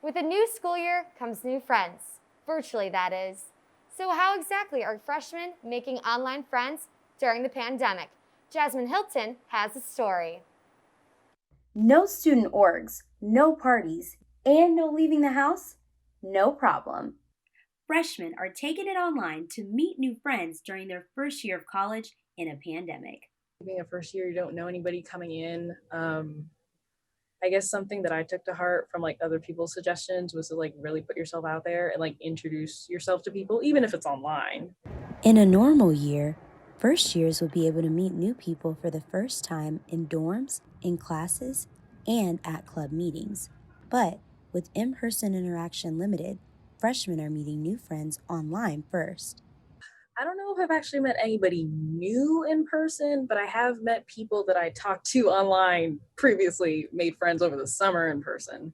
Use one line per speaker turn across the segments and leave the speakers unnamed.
With a new school year comes new friends, virtually that is. So how exactly are freshmen making online friends during the pandemic? Jasmine Hilton has the story.
No student orgs, no parties, and no leaving the house? No problem. Freshmen are taking it online to meet new friends during their first year of college in a pandemic.
Being a first year, you don't know anybody coming in. I guess something that I took to heart from like other people's suggestions was to like really put yourself out there and like introduce yourself to people, even if it's online.
In a normal year, first years will be able to meet new people for the first time in dorms, in classes, and at club meetings. But with in-person interaction limited, freshmen are meeting new friends online first.
I don't know if I've actually met anybody new in person, but I have met people that I talked to online previously, made friends over the summer in person.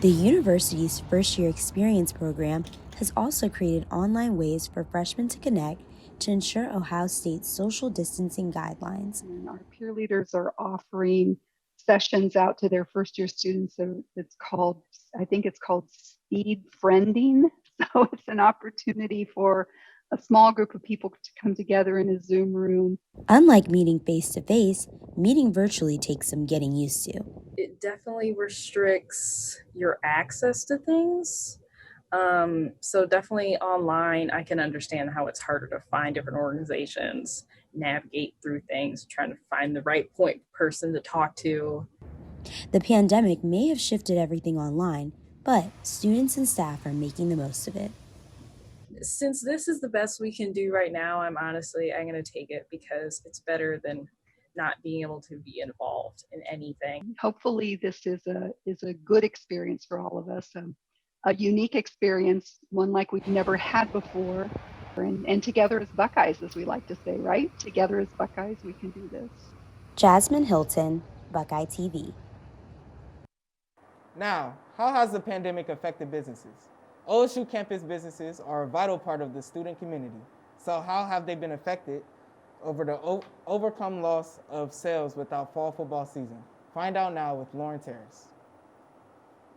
The university's first year experience program has also created online ways for freshmen to connect to ensure Ohio State's social distancing guidelines.
And our peer leaders are offering sessions out to their first year students. So I think it's called speed friending. So it's an opportunity for a small group of people to come together in a Zoom room.
Unlike meeting face-to-face, meeting virtually takes some getting used to.
It definitely restricts your access to things. So definitely online, I can understand how it's harder to find different organizations, navigate through things, trying to find the right point person to talk to.
The pandemic may have shifted everything online, but students and staff are making the most of it.
Since this is the best we can do right now, I'm going to take it because it's better than not being able to be involved in anything.
Hopefully this is a good experience for all of us, a unique experience, one like we've never had before. And together as Buckeyes, as we like to say, right? Together as Buckeyes, we can do this.
Jasmine Hilton, Buckeye TV.
Now, how has the pandemic affected businesses? OSU campus businesses are a vital part of the student community. So how have they been affected over the overcome loss of sales without fall football season? Find out now with Lauren Terrace.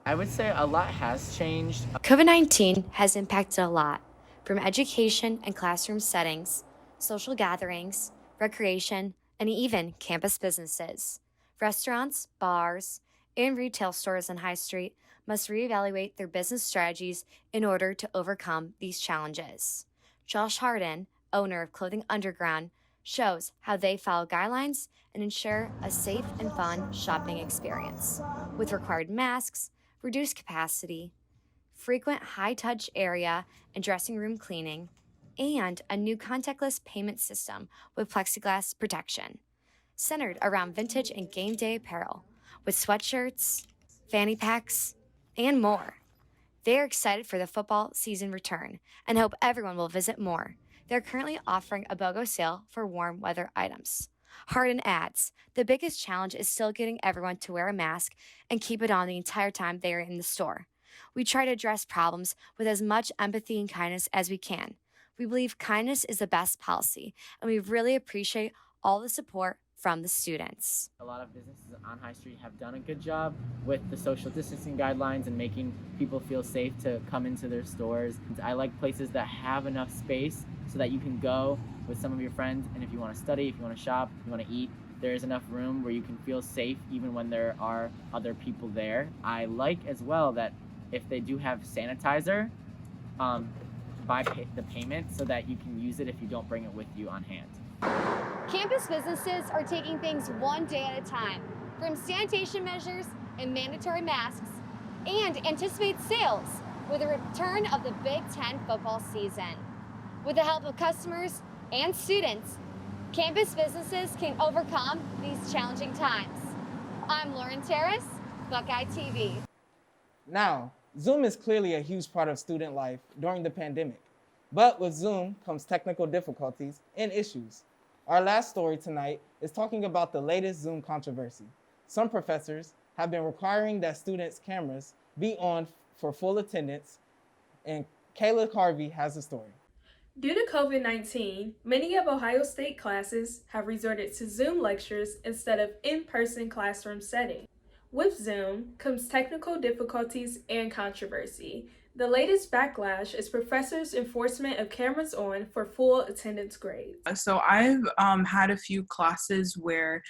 I would say a lot has changed.
COVID-19 has impacted a lot, from education and classroom settings, social gatherings, recreation, and even campus businesses. Restaurants, bars, and retail stores on High Street must reevaluate their business strategies in order to overcome these challenges. Josh Harden, owner of Clothing Underground, shows how they follow guidelines and ensure a safe and fun shopping experience, with required masks, reduced capacity, frequent high-touch area and dressing room cleaning, and a new contactless payment system with plexiglass protection, centered around vintage and game day apparel, with sweatshirts, fanny packs, and more. They are excited for the football season return and hope everyone will visit more. They're currentent offering a BOGO sale for warm weather items. Harden adds, the biggest challenge is still getting everyone to wear a mask and keep it on the entire time they are in the store. We try to address problems with as much empathy and kindness as we can. We believe kindness is the best policy, and we really appreciate all the support from the students.
A lot of businesses on High Street have done a good job with the social distancing guidelines and making people feel safe to come into their stores. I like places that have enough space so that you can go with some of your friends, and if you want to study, if you want to shop, if you want to eat, there is enough room where you can feel safe even when there are other people there. I like as well that if they do have sanitizer, buy the payment so that you can use it if you don't bring it with you on hand.
Campus businesses are taking things one day at a time, from sanitation measures and mandatory masks, and anticipate sales with the return of the Big Ten football season. With the help of customers and students, campus businesses can overcome these challenging times. I'm Lauren Terrace, Buckeye TV.
Now, Zoom is clearly a huge part of student life during the pandemic. But with Zoom comes technical difficulties and issues. Our last story tonight is talking about the latest Zoom controversy. Some professors have been requiring that students' cameras be on for full attendance, and Kayla Harvey has the story.
Due to COVID-19, many of Ohio State classes have resorted to Zoom lectures instead of in-person classroom setting. With Zoom comes technical difficulties and controversy. The latest backlash is professors' enforcement of cameras on for full attendance grades.
So I've had a few classes where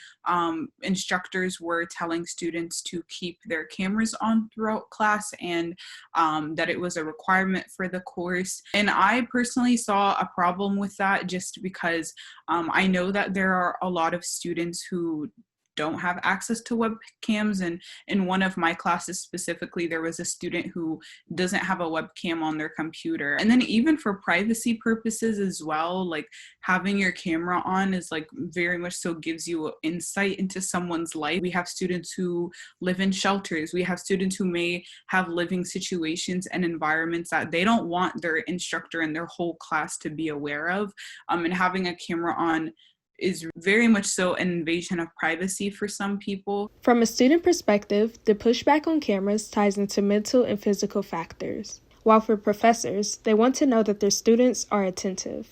instructors were telling students to keep their cameras on throughout class, and that it was a requirement for the course. And I personally saw a problem with that just because I know that there are a lot of students who don't have access to webcams, and in one of my classes specifically there was a student who doesn't have a webcam on their computer. And then even for privacy purposes as well, like having your camera on is like very much so gives you insight into someone's life. We have students who live in shelters, we have students who may have living situations and environments that they don't want their instructor and their whole class to be aware of, and having a camera on is very much so an invasion of privacy for some people.
From a student perspective, the pushback on cameras ties into mental and physical factors, while for professors, they want to know that their students are attentive.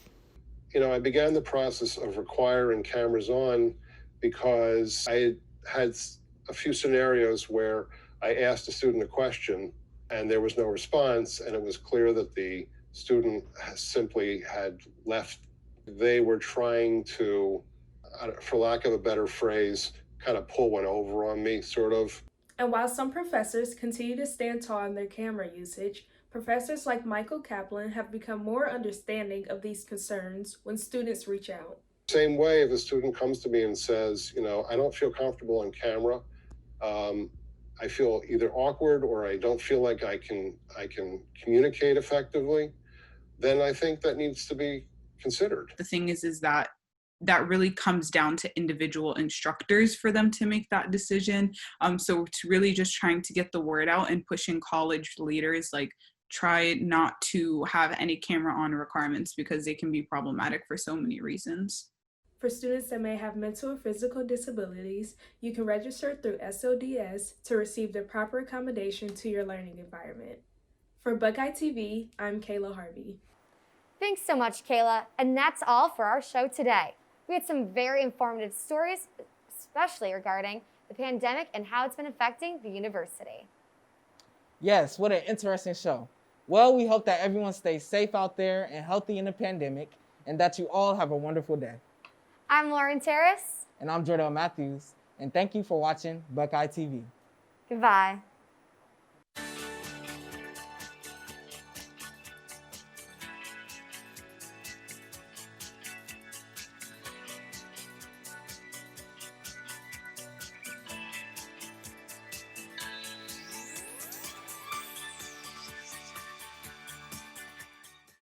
I began the process of requiring cameras on because I had a few scenarios where I asked a student a question and there was no response, and it was clear that the student simply had left. They were trying to, for lack of a better phrase, kind of pull one over on me, sort of.
And while some professors continue to stand tall in their camera usage, professors like Michael Kaplan have become more understanding of these concerns when students reach out.
Same way, if a student comes to me and says, I don't feel comfortable on camera, I feel either awkward or I don't feel like I can communicate effectively, then I think that needs to be considered.
The thing is that really comes down to individual instructors for them to make that decision. So it's really just trying to get the word out and pushing college leaders, like try not to have any camera on requirements because they can be problematic for so many reasons.
For students that may have mental or physical disabilities, you can register through SODS to receive the proper accommodation to your learning environment. For Buckeye TV, I'm Kayla Harvey.
Thanks so much, Kayla. And that's all for our show today. We had some very informative stories, especially regarding the pandemic and how it's been affecting the university.
Yes, what an interesting show. Well, we hope that everyone stays safe out there and healthy in the pandemic, and that you all have a wonderful day.
I'm Lauren Terrace.
And I'm Jordan Matthews, and thank you for watching Buckeye TV.
Goodbye.